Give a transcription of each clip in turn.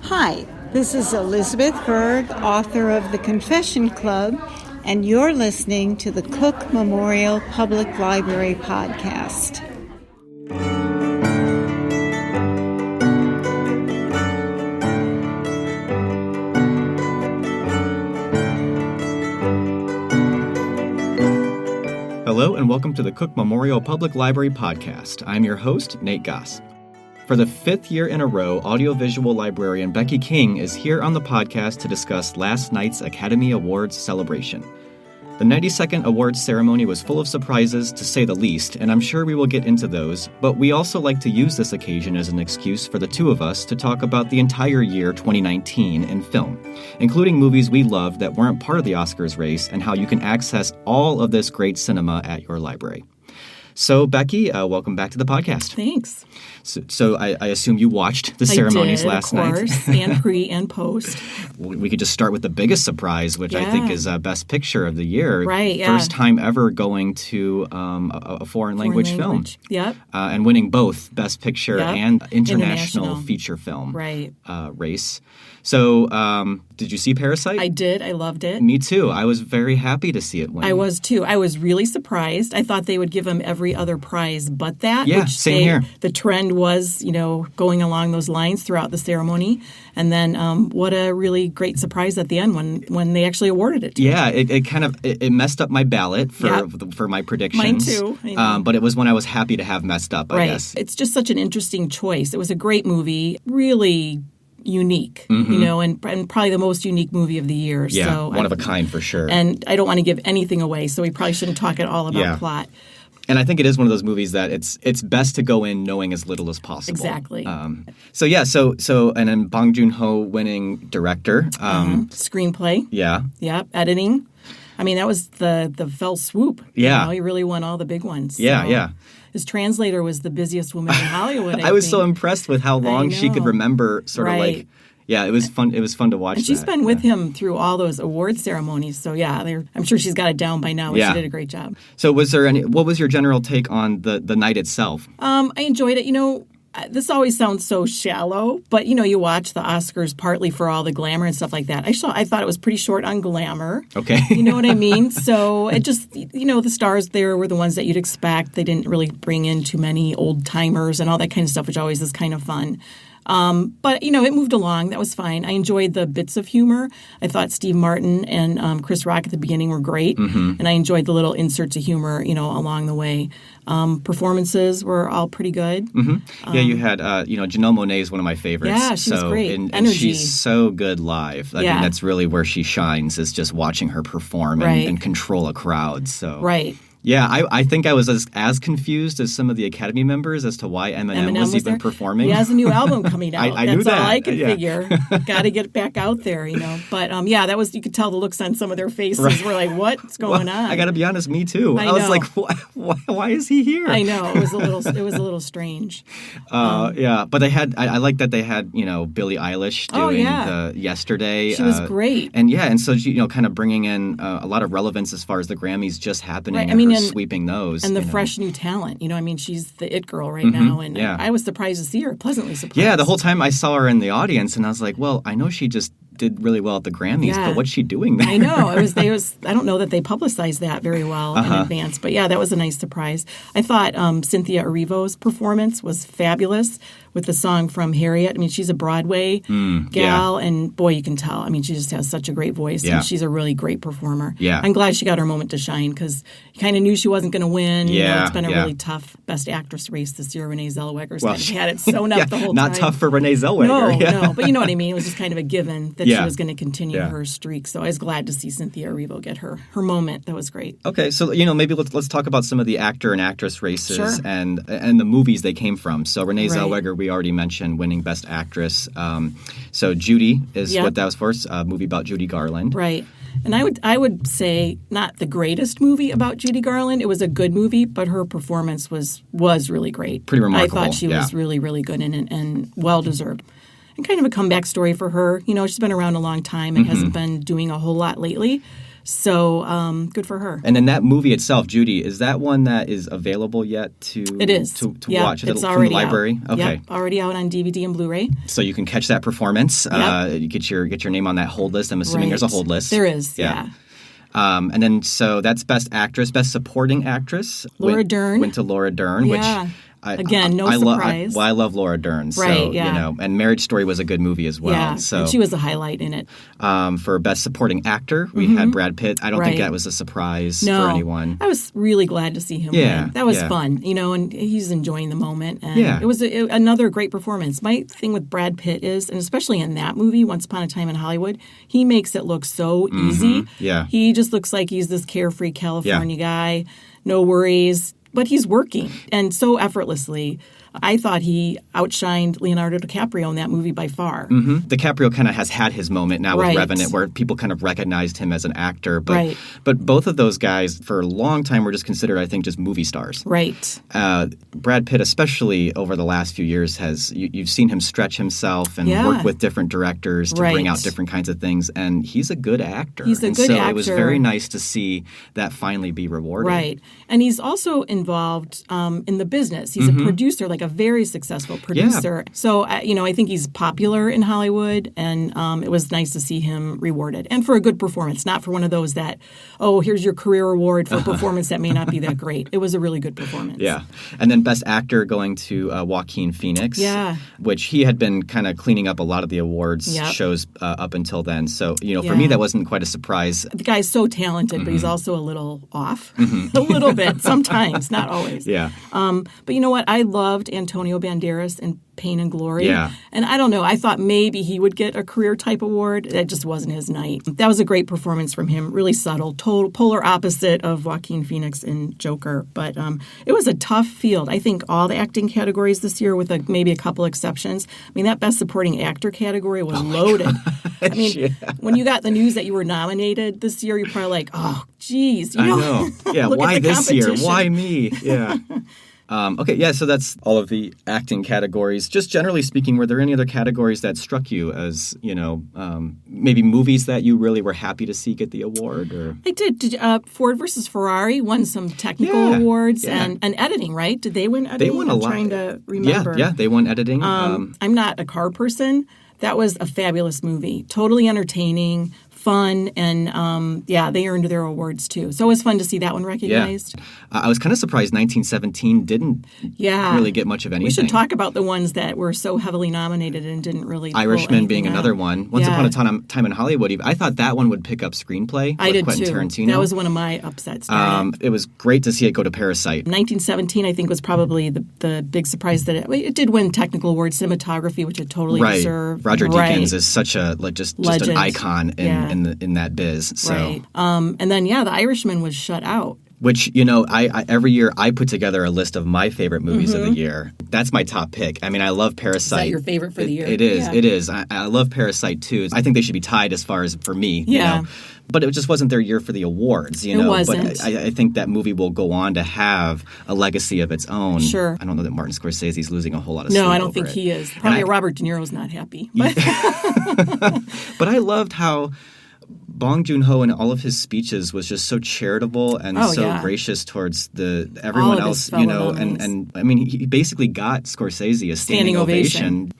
Hi, this is Elizabeth Berg, author of The Confession Club, and you're listening to the Cook Memorial Public Library podcast. Hello and welcome to the Cook Memorial Public Library podcast. I'm your host, Nate Goss. For the fifth year in a row, audiovisual librarian Becky King is here on the podcast to discuss last night's Academy Awards celebration. The 92nd awards ceremony was full of surprises, to say the least, and I'm sure we will get into those, but we also like to use this occasion as an excuse for the two of us to talk about the entire year 2019 in film, including movies we loved that weren't part of the Oscars race and how you can access all of this great cinema at your library. So, Becky, welcome back to the podcast. Thanks. So I assume you watched the ceremonies last night. Of course, and pre and post. We could just start with the biggest surprise, which I think is Best Picture of the year. Right, yeah. First time ever going to a foreign language film. Yep. And winning both Best Picture and International Feature Film race. So did you see Parasite? I did. I loved it. Me too. I was very happy to see it win. I was too. I was really surprised. I thought they would give him every other prize but that. Yeah, same here. The trend was, going along those lines throughout the ceremony. And then what a really great surprise at the end when they actually awarded it to him. Yeah, it kind of it messed up my ballot for my predictions. Mine too. But it was one I was happy to have messed up, I guess. It's just such an interesting choice. It was a great movie, really unique, and probably the most unique movie of the year. Yeah, so one of a kind for sure. And I don't want to give anything away, so we probably shouldn't talk at all about plot. And I think it is one of those movies that it's best to go in knowing as little as possible. Exactly. So and then Bong Joon-ho winning director. Screenplay. Yeah. Yeah. Editing. I mean, that was the fell swoop. Yeah. He really won all the big ones. Yeah, so. yeah. His translator was the busiest woman in Hollywood. I was so impressed with how long she could remember sort of like... Yeah, it was fun. It was fun to watch. And she's been with him through all those award ceremonies. So I'm sure she's got it down by now. But she did a great job. So what was your general take on the night itself? I enjoyed it. This always sounds so shallow, but you watch the Oscars partly for all the glamour and stuff like that. I thought it was pretty short on glamour. Okay. You know what I mean? So it just, the stars there were the ones that you'd expect. They didn't really bring in too many old timers and all that kind of stuff, which always is kind of fun. But it moved along. That was fine. I enjoyed the bits of humor. I thought Steve Martin and Chris Rock at the beginning were great. Mm-hmm. And I enjoyed the little inserts of humor, along the way. Performances were all pretty good. Mm-hmm. You had, Janelle Monáe is one of my favorites. Yeah, she was great. And she's so good live. I mean, that's really where she shines, is just watching her perform and control a crowd. So. Right. Yeah, I think I was as confused as some of the Academy members as to why Eminem was even performing. He has a new album coming out. I knew that. That's all I could figure. Got to get back out there, But that was, you could tell the looks on some of their faces. Right. We're like, what's going on? I got to be honest, me too. I was like, why is he here? I know it was a little strange. But they had. I like that they had Billie Eilish doing the Yesterday. She was great. And so she, kind of bringing in a lot of relevance as far as the Grammys just happening. Right. Sweeping those. And the fresh new talent. She's the it girl right now. And I was surprised to see her, pleasantly surprised. Yeah, the whole time I saw her in the audience and I was like, well, I know she just did really well at the Grammys, but what's she doing there? I know. I don't know that they publicized that very well in advance. But that was a nice surprise. I thought Cynthia Erivo's performance was fabulous with the song from Harriet. I mean, she's a Broadway gal, and boy, you can tell. I mean, she just has such a great voice, and she's a really great performer. Yeah. I'm glad she got her moment to shine, because you kind of knew she wasn't going to win. It's been a really tough Best Actress race this year. Renee Zellweger's kind of had it sewn up the whole time. Not tough for Renee Zellweger. No, but you know what I mean. It was just kind of a given that she was going to continue her streak. So I was glad to see Cynthia Erivo get her moment. That was great. Okay, so maybe let's talk about some of the actor and actress races and the movies they came from. So Renee Zellweger, we already mentioned, winning Best Actress. So Judy is what that was for, a movie about Judy Garland. Right. And I would say not the greatest movie about Judy Garland. It was a good movie, but her performance was really great. Pretty remarkable. I thought she was really, really good in it and well-deserved. And kind of a comeback story for her. She's been around a long time and hasn't been doing a whole lot lately. So good for her. And then that movie itself, Judy, is that one that is available yet to It is. to Yep, watch? it's from already the library? out. Okay. Yep, already out on DVD and Blu-ray. So you can catch that performance. Yep. You get your name on that hold list. I'm assuming there's a hold list. There is, yeah. And then so that's Best Actress, Best Supporting Actress. Laura Dern. Went to Laura Dern, which Again, no surprise. I love Laura Dern. So, right, yeah. and Marriage Story was a good movie as well. Yeah, so and she was a highlight in it. For Best Supporting Actor, we had Brad Pitt. I don't think that was a surprise for anyone. I was really glad to see him win. That was fun, and he's enjoying the moment. And it was another great performance. My thing with Brad Pitt is, and especially in that movie, Once Upon a Time in Hollywood, he makes it look so easy. Yeah. He just looks like he's this carefree California guy, no worries. But he's working, and so effortlessly. I thought he outshined Leonardo DiCaprio in that movie by far. DiCaprio kind of has had his moment now with Revenant, where people kind of recognized him as an actor. But both of those guys, for a long time, were just considered, I think, just movie stars. Right. Brad Pitt, especially over the last few years, you've seen him stretch himself and work with different directors to bring out different kinds of things. And he's a good actor. He's a good actor. It was very nice to see that finally be rewarded. Right. And he's also involved in the business. He's a producer, like a very successful producer. Yeah. So, I think he's popular in Hollywood, and it was nice to see him rewarded. And for a good performance, not for one of those that, here's your career award for a performance that may not be that great. It was a really good performance. Yeah. And then Best Actor going to Joaquin Phoenix, which he had been kind of cleaning up a lot of the awards shows up until then. So, for me, that wasn't quite a surprise. The guy's so talented, but he's also a little off. A little bit, sometimes, not always. Yeah. But you know what? I loved Antonio Banderas in Pain and Glory. Yeah. And I don't know, I thought maybe he would get a career type award. That just wasn't his night. That was a great performance from him, really subtle, total polar opposite of Joaquin Phoenix in Joker. But it was a tough field. I think all the acting categories this year, with maybe a couple exceptions. I mean, that Best Supporting Actor category was loaded. I mean, when you got the news that you were nominated this year, you're probably like, oh, geez. I know. Yeah, why this year? Why me? Yeah. So that's all of the acting categories. Just generally speaking, were there any other categories that struck you as, maybe movies that you really were happy to see get the award? Or I did. Ford versus Ferrari won some technical awards and editing, right? Did they win editing? They won a lot. I'm trying to remember. Yeah, they won editing. I'm not a car person. That was a fabulous movie. Totally entertaining, fun, and they earned their awards too. So it was fun to see that one recognized. Yeah. I was kind of surprised 1917 didn't really get much of anything. We should talk about the ones that were so heavily nominated and didn't really Irishman being out. Another one. Once Upon a Time in Hollywood, I thought that one would pick up screenplay with Quentin Tarantino. That was one of my upsets. It was great to see it go to Parasite. 1917, I think, was probably the big surprise that it did win technical awards, cinematography, which it totally deserved. Roger Deakins is such a just an icon in that biz. So. Right. And then The Irishman was shut out. Which, I every year I put together a list of my favorite movies of the year. That's my top pick. I mean, I love Parasite. Is that your favorite for the year? It is. Yeah. It is. I love Parasite, too. I think they should be tied as far as for me. Yeah. But it just wasn't their year for the awards, It wasn't. But I think that movie will go on to have a legacy of its own. Sure. I don't know that Martin Scorsese's losing a whole lot of sleep No, I don't think it. he is. Probably Robert De Niro's not happy. But, but I loved how Bong Joon-ho in all of his speeches was just so charitable and gracious towards everyone else, and I mean he basically got Scorsese a standing ovation.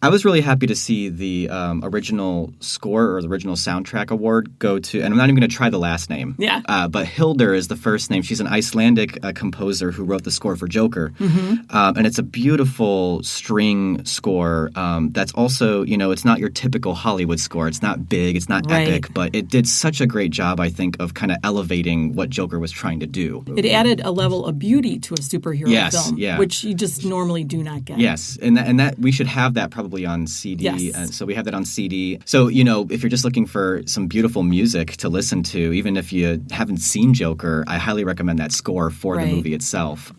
I was really happy to see the original score or the original soundtrack award go to, and I'm not even going to try the last name. Yeah. But Hildur is the first name. She's an Icelandic composer who wrote the score for Joker. And it's a beautiful string score that's also, it's not your typical Hollywood score. It's not big. It's not epic. But it did such a great job, I think, of kind of elevating what Joker was trying to do. It added a level of beauty to a superhero film, which you just normally do not get. Yes. And that we should have that probably on CD. Yes. So we have that on CD. So, if you're just looking for some beautiful music to listen to, even if you haven't seen Joker, I highly recommend that score for the movie itself.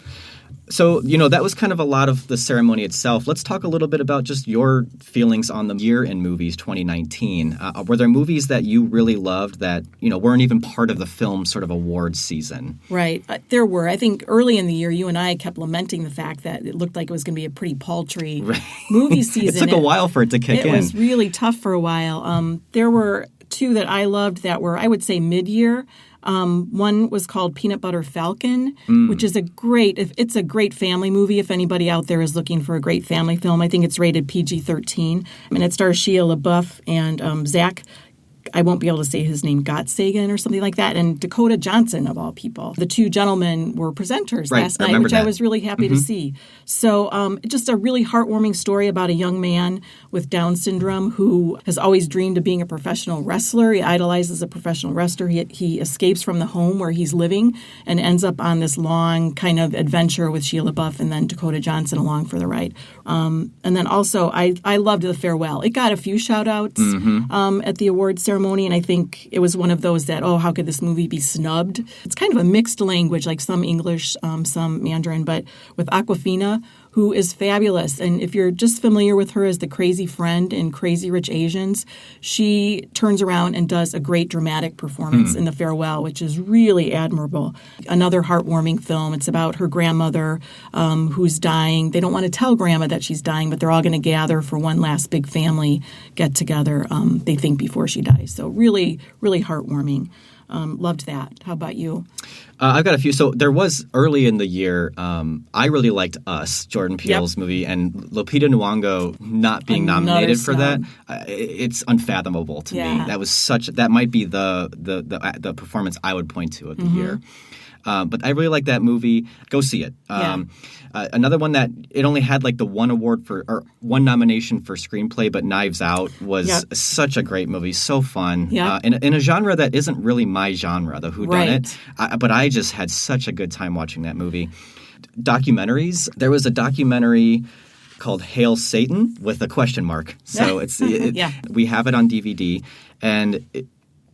So, that was kind of a lot of the ceremony itself. Let's talk a little bit about just your feelings on the year in movies 2019. Were there movies that you really loved that, weren't even part of the film sort of awards season? Right. There were. I think early in the year, you and I kept lamenting the fact that it looked like it was going to be a pretty paltry movie season. It took a while for it to kick in. It was really tough for a while. There were two that I loved that were, I would say, mid-year. One was called Peanut Butter Falcon, which is it's a great family movie if anybody out there is looking for a great family film. I think it's rated PG-13. And it stars Shia LaBeouf and Zach, I won't be able to say his name, Gottsagen or something like that, and Dakota Johnson, of all people. The two gentlemen were presenters last night, which I was really happy to see. So just a really heartwarming story about a young man with Down syndrome who has always dreamed of being a professional wrestler. He idolizes a professional wrestler. He escapes from the home where he's living and ends up on this long kind of adventure with Shia LaBeouf and then Dakota Johnson along for the ride. And then also, I loved The Farewell. It got a few shout-outs at the awards ceremony, and I think it was one of those that, how could this movie be snubbed? It's kind of a mixed language, like some English, some Mandarin, but with Awkwafina, who is fabulous. And if you're just familiar with her as the crazy friend in Crazy Rich Asians, she turns around and does a great dramatic performance in The Farewell, which is really admirable. Another heartwarming film. It's about her grandmother who's dying. They don't want to tell Grandma that she's dying, but they're all going to gather for one last big family get-together, they think, before she dies. So really, really heartwarming. Loved that. How about you? I've got a few. So there was early in the year, I really liked Us, Jordan Peele's movie, and Lupita Nyong'o not being nominated for that. It's unfathomable to me. That might be the performance I would point to of the year. But I really like that movie. Go see it. Another one that it only had like the one nomination for screenplay, but Knives Out was such a great movie, so fun. In a genre that isn't really my genre, the whodunit. But I just had such a good time watching that movie. Documentaries. There was a documentary called Hail Satan with a question mark. So we have it on DVD, and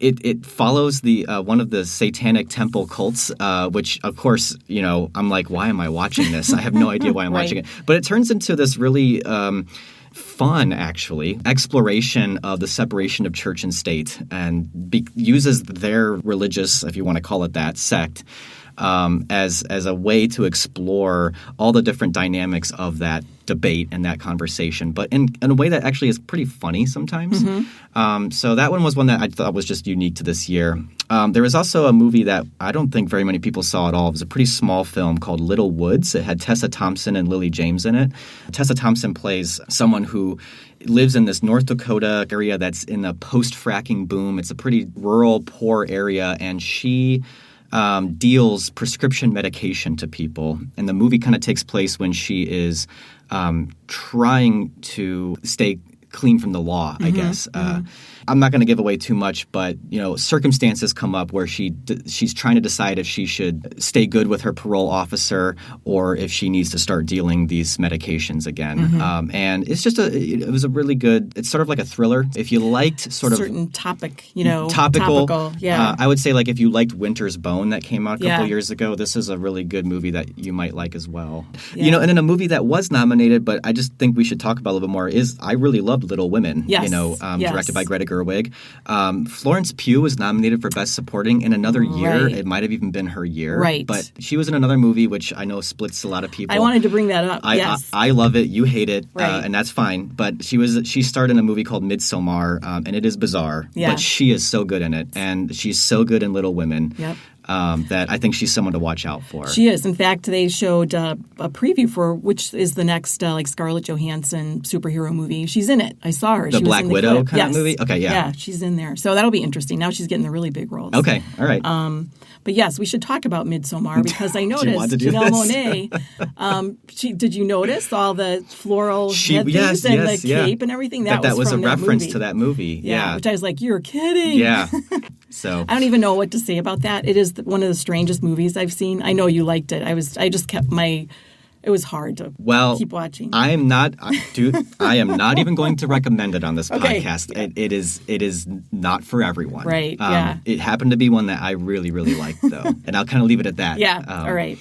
It follows the one of the satanic temple cults, which, of course, I'm like, why am I watching this? I have no idea why I'm watching it. But it turns into this really fun, actually, exploration of the separation of church and state, and uses their religious, if you want to call it that, sect as a way to explore all the different dynamics of that debate and that conversation, but in a way that actually is pretty funny sometimes. So that one was one that I thought was just unique to this year. There was also a movie that I don't think very many people saw at all. It was a pretty small film called Little Woods. It had Tessa Thompson and Lily James in it. Tessa Thompson plays someone who lives in this North Dakota area that's in a post-fracking boom. It's a pretty rural, poor area, and she deals prescription medication to people. And the movie kind of takes place when she is trying to stay clean from the law, I guess. I'm not going to give away too much, but circumstances come up where she's trying to decide if she should stay good with her parole officer or if she needs to start dealing these medications again. And it's just it was a really good. It's sort of like a thriller. If you liked sort of certain topic, topical, I would say like if you liked Winter's Bone that came out a couple years ago, this is a really good movie that you might like as well. And then a movie that was nominated, but I just think we should talk about a little bit more is I really loved Little Women. Directed by Greta Gerwig. Florence Pugh was nominated for Best Supporting in another year. It might have even been her year. But she was in another movie, which I know splits a lot of people. I wanted to bring that up. I love it. You hate it. And that's fine. But she starred in a movie called Midsommar, and it is bizarre. But she is so good in it. And she's so good in Little Women. That I think she's someone to watch out for. She is. In fact, they showed a preview for which is the next Scarlett Johansson superhero movie. She's in it. I saw her. The she Black was in Widow clip. kind of movie? Okay, Yeah, she's in there. So that'll be interesting. Now she's getting the really big roles. Okay, all right. But yes, we should talk about Midsommar because I noticed Janelle Monáe, did you notice all the floral headpiece and the cape and everything? That was a from reference movie. to that movie. Yeah. Which I was like, you're kidding. Yeah. So I don't even know what to say about that. It is one of the strangest movies I've seen. I know you liked it. It was hard to keep watching. I am not even going to recommend it on this podcast. It is not for everyone. Right. It happened to be one that I really, really liked, though. And I'll kind of leave it at that. Yeah. All right.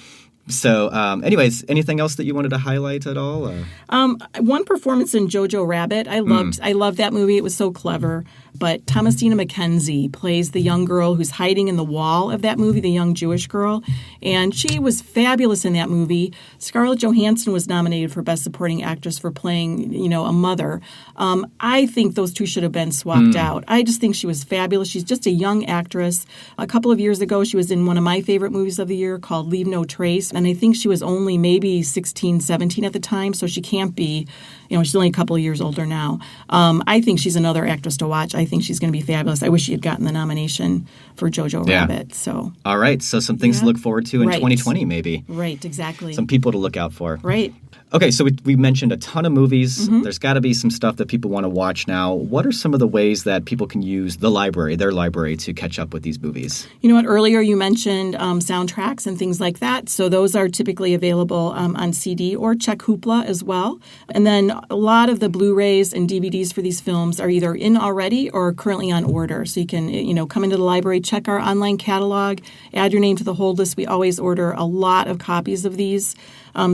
So anyways, anything else that you wanted to highlight at all? One performance in Jojo Rabbit. I loved that movie. It was so clever. But Thomasina McKenzie plays the young girl who's hiding in the wall of that movie, the young Jewish girl. And she was fabulous in that movie. Scarlett Johansson was nominated for Best Supporting Actress for playing, a mother. I think those two should have been swapped out. I just think she was fabulous. She's just a young actress. A couple of years ago, she was in one of my favorite movies of the year called Leave No Trace. And I think she was only maybe 16, 17 at the time. So she can't be, she's only a couple of years older now. I think she's another actress to watch. I think she's going to be fabulous. I wish she had gotten the nomination for Jojo Rabbit. So, all right. So some things to look forward to in 2020, maybe. Right, exactly. Some people to look out for. Right. Okay, so we mentioned a ton of movies. There's got to be some stuff that people want to watch now. What are some of the ways that people can use their library, to catch up with these movies? You know what? Earlier you mentioned soundtracks and things like that. So those are typically available on CD, or check Hoopla as well. And then a lot of the Blu-rays and DVDs for these films are either in already or currently on order. So you can, come into the library, check our online catalog, add your name to the hold list. We always order a lot of copies of these.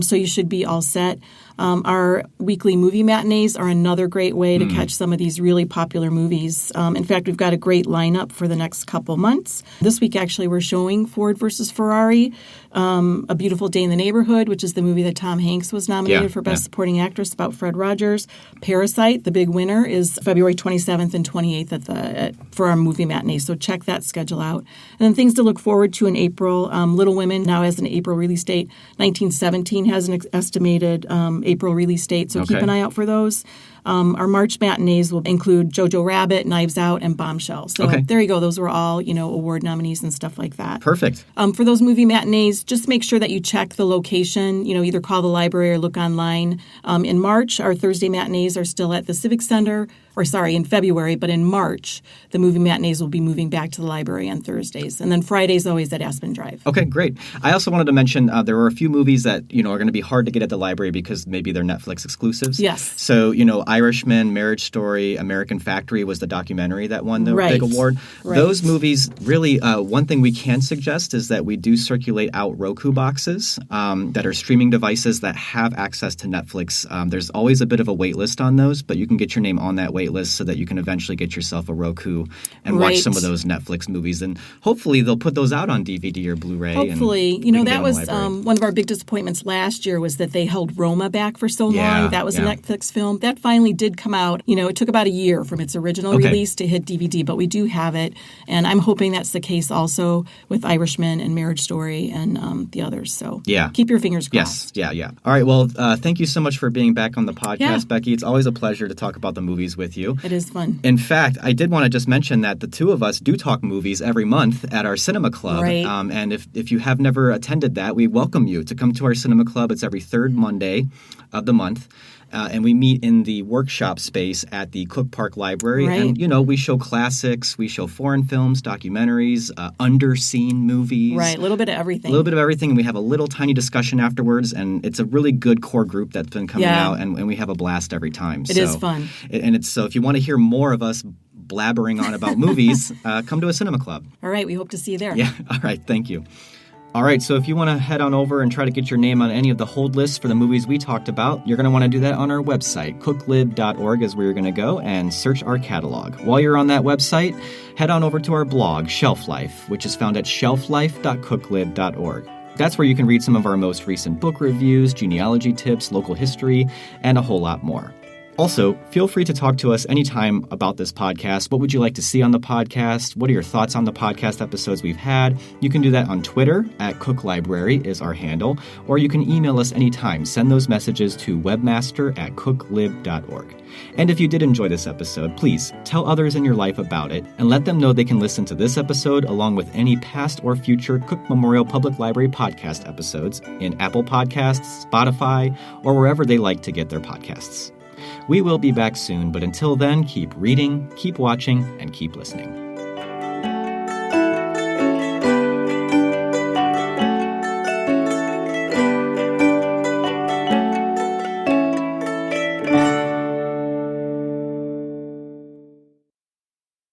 So you should be all set. Our weekly movie matinees are another great way to catch some of these really popular movies. In fact, we've got a great lineup for the next couple months. This week, actually, we're showing Ford versus Ferrari, A Beautiful Day in the Neighborhood, which is the movie that Tom Hanks was nominated for Best Supporting Actress about Fred Rogers. Parasite, the big winner, is February 27th and 28th for our movie matinee. So check that schedule out. And then things to look forward to in April. Little Women now has an April release date. 1917 has an estimated April release date, so keep an eye out for those. Our March matinees will include Jojo Rabbit, Knives Out, and Bombshell. So there you go. Those were all, award nominees and stuff like that. Perfect. For those movie matinees, just make sure that you check the location. Either call the library or look online. In March, our Thursday matinees are still at the Civic Center. In February, but in March, the movie matinees will be moving back to the library on Thursdays. And then Fridays always at Aspen Drive. Okay, great. I also wanted to mention there were a few movies that, are going to be hard to get at the library because maybe they're Netflix exclusives. Yes. So, Irishman, Marriage Story, American Factory was the documentary that won the big award. Right. Those movies, really, one thing we can suggest is that we do circulate out Roku boxes that are streaming devices that have access to Netflix. There's always a bit of a wait list on those, but you can get your name on that wait list so that you can eventually get yourself a Roku and watch some of those Netflix movies. And hopefully they'll put those out on DVD or Blu-ray. Hopefully. That was one of our big disappointments last year was that they held Roma back for so long. That was a Netflix film. That finally did come out. It took about a year from its original release to hit DVD, but we do have it. And I'm hoping that's the case also with Irishman and Marriage Story and the others. So keep your fingers crossed. Yes. Yeah. All right. Well, thank you so much for being back on the podcast, Becky. It's always a pleasure to talk about the movies with you. It is fun. In fact, I did want to just mention that the two of us do talk movies every month at our cinema club. Right. And if you have never attended that, we welcome you to come to our cinema club. It's every third Monday of the month. And we meet in the workshop space at the Cook Park Library. Right. And, we show classics, we show foreign films, documentaries, underseen movies. Right, a little bit of everything. A little bit of everything. And we have a little tiny discussion afterwards. And it's a really good core group that's been coming out. And we have a blast every time. It is fun. And so if you want to hear more of us blabbering on about movies, come to a cinema club. All right, we hope to see you there. Yeah, all right, thank you. All right, so if you want to head on over and try to get your name on any of the hold lists for the movies we talked about, you're going to want to do that on our website. cooklib.org is where you're going to go and search our catalog. While you're on that website, head on over to our blog, Shelf Life, which is found at shelflife.cooklib.org. That's where you can read some of our most recent book reviews, genealogy tips, local history, and a whole lot more. Also, feel free to talk to us anytime about this podcast. What would you like to see on the podcast? What are your thoughts on the podcast episodes we've had? You can do that on Twitter, @Cook Library is our handle, or you can email us anytime. Send those messages to webmaster@cooklib.org. And if you did enjoy this episode, please tell others in your life about it and let them know they can listen to this episode along with any past or future Cook Memorial Public Library podcast episodes in Apple Podcasts, Spotify, or wherever they like to get their podcasts. We will be back soon, but until then, keep reading, keep watching, and keep listening.